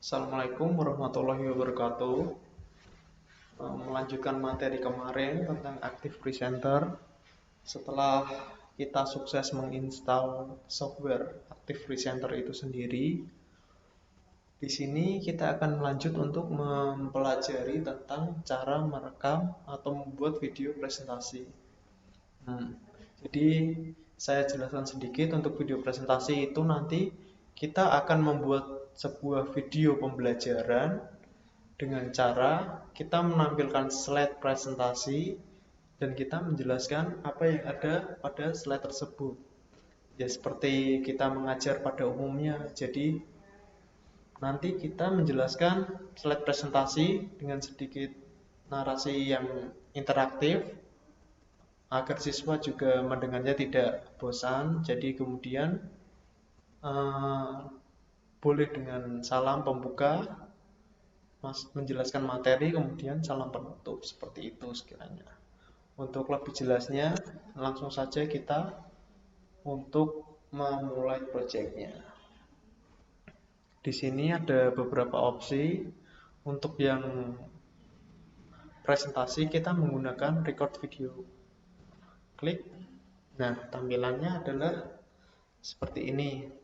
Assalamualaikum warahmatullahi wabarakatuh. Melanjutkan materi kemarin tentang Active Presenter. Setelah kita sukses menginstal software Active Presenter itu sendiri, di sini kita akan melanjut untuk mempelajari tentang cara merekam atau membuat video presentasi. Jadi saya jelaskan sedikit untuk video presentasi itu nanti kita akan membuat sebuah video pembelajaran dengan cara kita menampilkan slide presentasi dan kita menjelaskan apa yang ada pada slide tersebut. Ya seperti kita mengajar pada umumnya. Jadi nanti kita menjelaskan slide presentasi dengan sedikit narasi yang interaktif agar siswa juga mendengarnya tidak bosan. Jadi kemudian boleh dengan salam pembuka, menjelaskan materi, kemudian salam penutup, seperti itu sekiranya. Untuk lebih jelasnya, langsung saja kita untuk memulai proyeknya. Di sini ada beberapa opsi. Untuk yang presentasi kita menggunakan record video. Klik. Nah, tampilannya adalah seperti ini.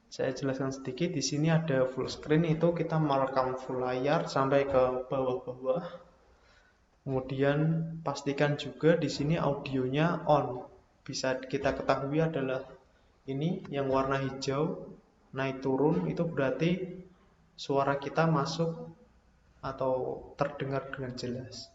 Saya jelaskan sedikit. Di sini ada full screen, itu kita merekam full layar sampai ke bawah-bawah. Kemudian pastikan juga di sini audionya on. Bisa kita ketahui adalah ini yang warna hijau naik turun, itu berarti suara kita masuk atau terdengar dengan jelas.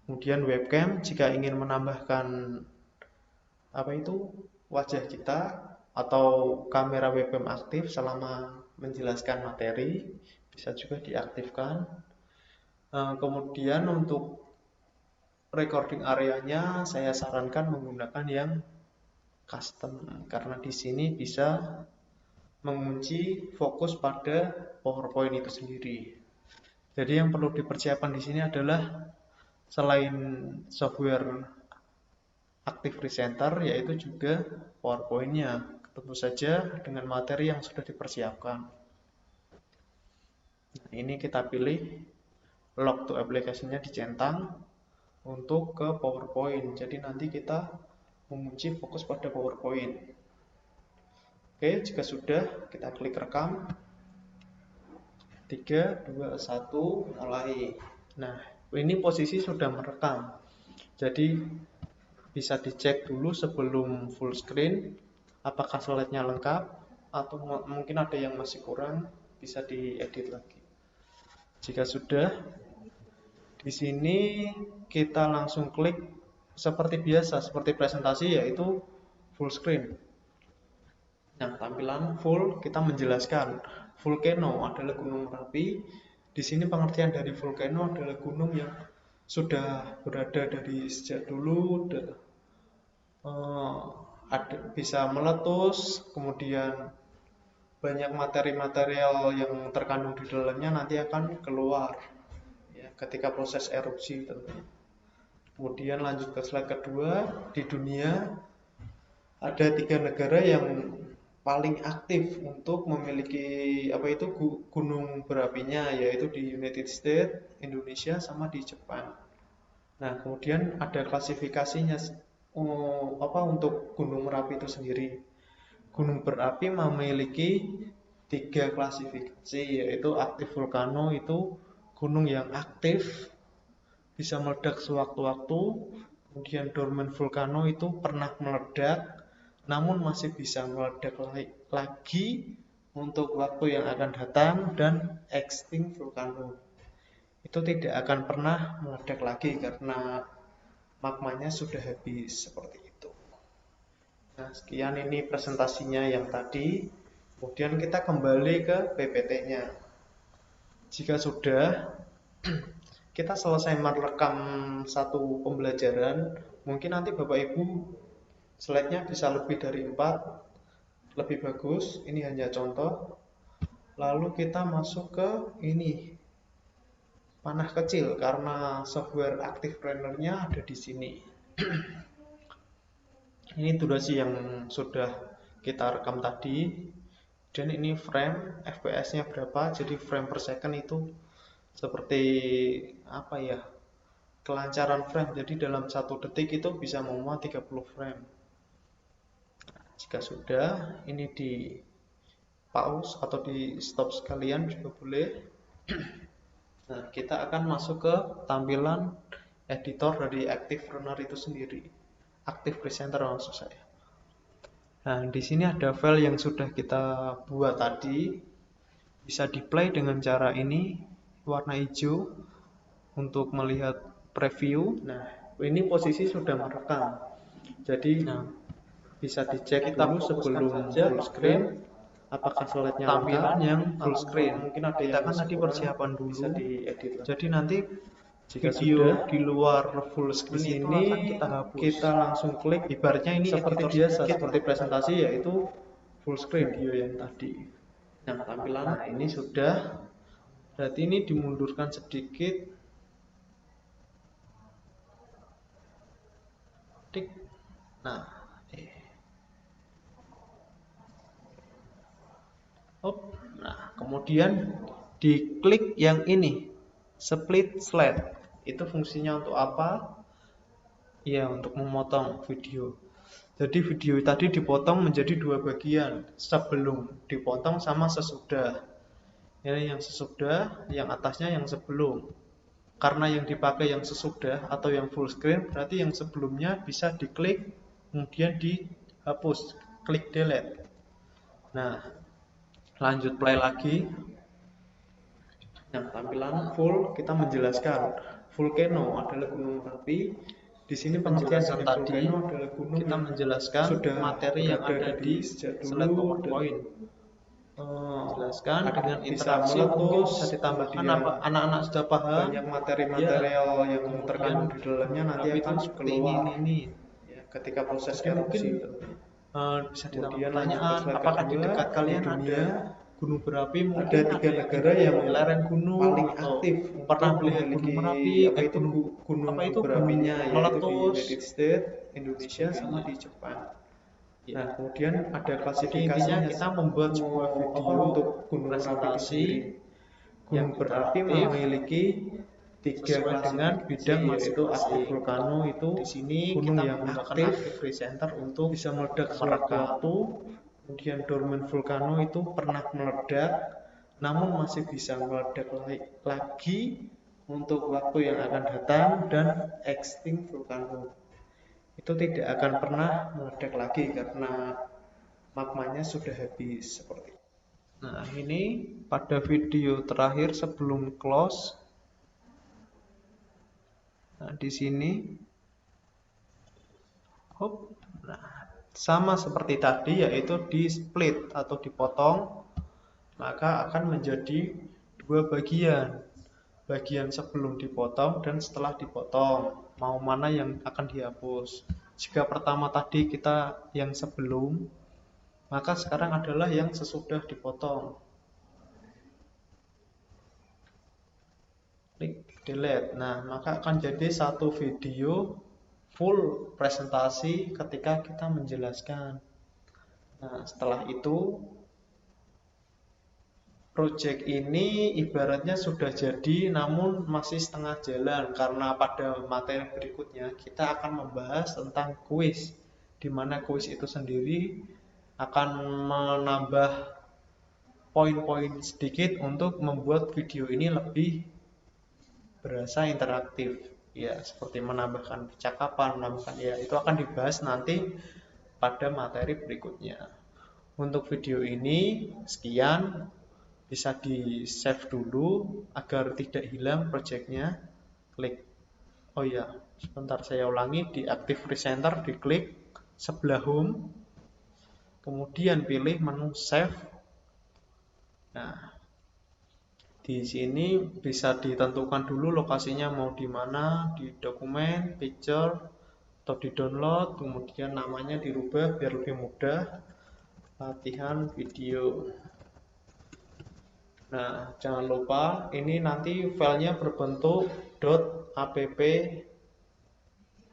Kemudian webcam jika ingin menambahkan wajah kita atau kamera webcam aktif selama menjelaskan materi, bisa juga diaktifkan. Kemudian untuk recording areanya saya sarankan menggunakan yang custom karena di sini bisa mengunci fokus pada PowerPoint itu sendiri. Jadi yang perlu dipersiapkan di sini adalah selain software Active Presenter yaitu juga PowerPoint-nya, tentu saja dengan materi yang sudah dipersiapkan. Nah, ini kita pilih log to application-nya dicentang untuk ke PowerPoint. Jadi nanti kita mengunci fokus pada PowerPoint. Oke, jika sudah kita klik rekam. 3, 2, 1, mulai. Nah, ini posisi sudah merekam. Jadi bisa dicek dulu sebelum full screen apakah slide-nya lengkap atau mungkin ada yang masih kurang, bisa diedit lagi. Jika sudah, di sini kita langsung klik seperti biasa, seperti presentasi, yaitu full screen. Nah, tampilan full kita menjelaskan volcano adalah gunung Merapi. Di sini pengertian dari volcano adalah gunung yang sudah berada dari sejak dulu, bisa meletus, kemudian banyak materi-material yang terkandung di dalamnya nanti akan keluar ya, ketika proses erupsi tentunya. Kemudian lanjut ke slide kedua. Di dunia ada 3 negara yang paling aktif untuk memiliki gunung berapinya, yaitu di United States, Indonesia, sama di Jepang. Nah, kemudian ada klasifikasinya untuk gunung Merapi itu sendiri. Gunung berapi memiliki 3 klasifikasi, yaitu aktif volcano, itu gunung yang aktif bisa meledak sewaktu-waktu. Kemudian dormant volcano itu pernah meledak namun masih bisa meledak lagi untuk waktu yang akan datang. Dan extinct volcano itu tidak akan pernah meledak lagi karena magmanya sudah habis, seperti itu. Nah, sekian ini presentasinya yang tadi. Kemudian kita kembali ke PPT-nya. Jika sudah kita selesai merekam satu pembelajaran, mungkin nanti Bapak Ibu slide-nya bisa lebih dari 4, lebih bagus. Ini hanya contoh. Lalu kita masuk ke ini, panah kecil, karena software Active Planner-nya ada di sini. Ini durasi yang sudah kita rekam tadi. Dan ini frame, FPS-nya berapa, jadi frame per second itu seperti apa ya, kelancaran frame. Jadi dalam 1 detik itu bisa memuat 30 frame. Jika sudah, ini di pause atau di stop sekalian juga boleh. Nah, kita akan masuk ke tampilan editor dari Active Runner itu sendiri. Active Presenter maksud saya. Nah, di sini ada file yang sudah kita buat tadi. Bisa di-play dengan cara ini, warna hijau untuk melihat preview. Nah, ini posisi sudah merekam. Jadi, bisa dicek dulu sebelum full screen apakah slide-nya tampilan yang full screen. Mungkin ada kita kan tadi persiapan dulu. Bisa diedit. Jadi nanti jika video di luar full screen ini kita langsung klik, ibaratnya ini seperti biasa, seperti presentasi, yaitu full screen video yang tadi. Nah, tampilan ini sudah, berarti ini dimundurkan sedikit. Tik. Nah, nah, kemudian diklik yang ini, split slide. Itu fungsinya untuk apa? Ya, untuk memotong video. Jadi video tadi dipotong menjadi 2 bagian, sebelum dipotong sama sesudah. Ini yang sesudah, yang atasnya yang sebelum. Karena yang dipakai yang sesudah atau yang full screen, berarti yang sebelumnya bisa diklik, kemudian dihapus, klik delete. Nah, lanjut play lagi. Yang tampilan full kita menjelaskan volcano adalah gunung api. Di sini penjelasan tadi adalah gunung kita menjelaskan sudah materi yang ada di slide PowerPoint. Jelaskan dengan interaksi mungkin bisa ditambahkan apa anak-anak sudah paham. Banyak materi-material yang terkandung di dalamnya nanti akan seperti ini. Ya, ketika proses erupsi bisa ditambah pertanyaan, apakah di dekat kalian ada gunung berapi? Mungkin ada 3 negara yang lereng gunung paling aktif pernah melihat gunung berapi, gunung berapinya, yaitu di United States, Indonesia, sama di Jepang. Nah, kemudian ada klasifikasinya. Kita membuat sebuah video untuk gunung presentasi. Gunung berapi memiliki 3 dengan bidang, yaitu aktif vulkano. Itu di sini gunung yang aktif presenter untuk bisa meledak sewaktu-waktu. Kemudian dormant vulkano itu pernah meledak, namun masih bisa meledak lagi untuk waktu yang akan datang. Dan extinct vulkano itu tidak akan pernah meledak lagi karena magmanya sudah habis seperti itu. Nah, ini pada video terakhir sebelum close. Nah, di sini nah, sama seperti tadi, yaitu di split atau dipotong, maka akan menjadi 2 bagian. Bagian sebelum dipotong dan setelah dipotong. Mau mana yang akan dihapus? Jika pertama tadi kita yang sebelum, maka sekarang adalah yang sesudah dipotong. Klik delete. Nah, maka akan jadi satu video full presentasi ketika kita menjelaskan. Nah, setelah itu project ini ibaratnya sudah jadi, namun masih setengah jalan, karena pada materi berikutnya kita akan membahas tentang kuis, di mana kuis itu sendiri akan menambah poin-poin sedikit untuk membuat video ini lebih berasa interaktif. Ya, seperti menambahkan percakapan, ya itu akan dibahas nanti pada materi berikutnya. Untuk video ini sekian. Bisa di save dulu agar tidak hilang projectnya. Klik, oh ya sebentar saya ulangi, di Active Presenter diklik sebelah home, kemudian pilih menu save. Nah, di sini bisa ditentukan dulu lokasinya mau di mana, di dokumen, picture, atau di download. Kemudian namanya dirubah biar lebih mudah, latihan video. Nah, jangan lupa ini nanti filenya berbentuk .app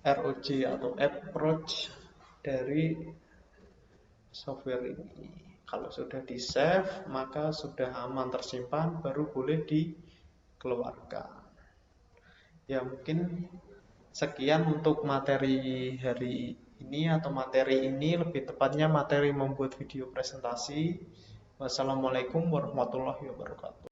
ROG atau approach dari software ini. Kalau sudah di save, maka sudah aman tersimpan, baru boleh dikeluarkan. Ya mungkin sekian untuk materi hari ini, atau materi ini lebih tepatnya materi membuat video presentasi. Wassalamualaikum warahmatullahi wabarakatuh.